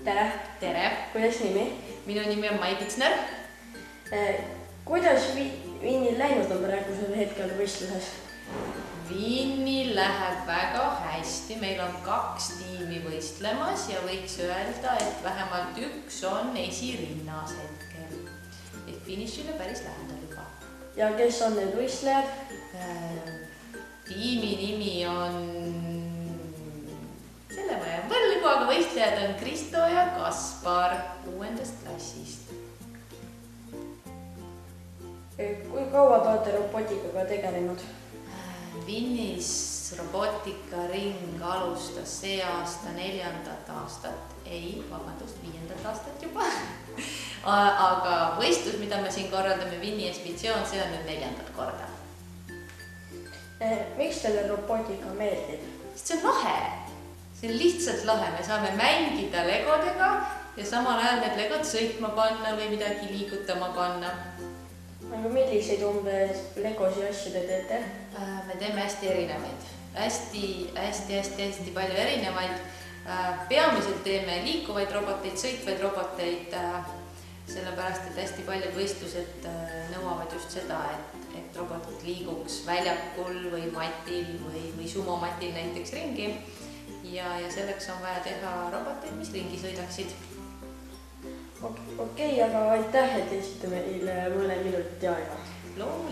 Tere! Tere! Kuidas nimi? Minu nimi on Mai Pitsner. Kuidas Viinil läinud on praegusel hetkel võistluses? Viinil läheb väga hästi. Meil on 2 tiimi võistlemas ja võiks öelda, et vähemalt üks on esirinnas hetkel. Et finišile päris lähedal juba. Ja kes on need võistlejad? Tiimi nimi on... Selle ma jään võlgu, aga võistlejad on Kristo ja Kaspar 6. klassist. Kui kaua te olete robotikaga tegelenud? Vinnis robootikaring alustas see aasta 4. aastat. Ei, vabandust, 5. aastat juba. Aga võistlus, mida me siin korraldame, Vinni ekspeditsioon, see on nüüd 4. korda. Miks teile robootika meeldib? See on lahe. See on lihtsalt lahe. Me saame mängida legodega ja samal ajal need legod sõitma panna või midagi liigutama panna. Aga milliseid umbes legosi asju te teete? Me teeme hästi erinevaid. Hästi palju erinevaid. Peamiselt teeme liikuvaid roboteid, sõitvaid roboteid, sellepärast, et hästi paljud võistlused nõuavad just seda, et robotid liiguks väljakul või matil või sumomatil näiteks ringi. Ja selleks on vaja teha roboteid, mis ringi sõidaksid. Okei, aga aitäh, et esitte meile mõne minuti aega. Loomulikult.